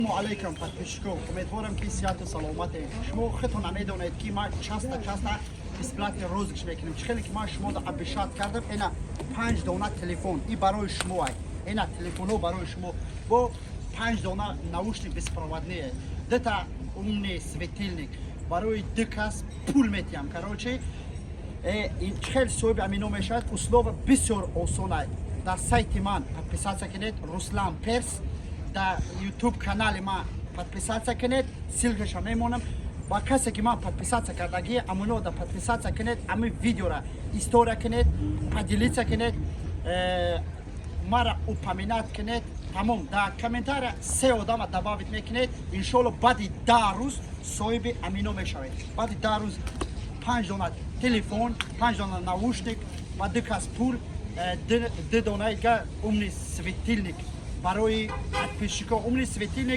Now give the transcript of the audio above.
السلام علیکم پادپیشکو امیدوارم که صحت و سلامت شما خودتون میدونید که ما چاستا اسپلات روزش میکنیم خیلی که ما شما رو ابشات کردم اینا 5 دانه تلفن این برای شما اینا تلفنو برای شما با 5 دانه ناوشنیک безпроводные دتا умный светильник برای دو کس پول میتیم короче این خیلی صعب امینو میشد اسلوب بسیار آسونه در سایت من подписаться کنید رسلان перс در یوتیوب کانال ما подписаться کنید سیلکش میمونم با کسی که ما подписаться کردگی امونو در подписаться کنید امی ویدیو را استوری کنید поделиться کنید ما را упоминать کنید تمام در کامنتار 3 آدم دعوت میکنید انشالله بعد 10 روز صاحب امینو میشوید بعد 10 روز 5 دانه تلفن 5 دانه ناوشنیک و 2 کس پول 2 دانه умный светильник برای подписчиков умный светильник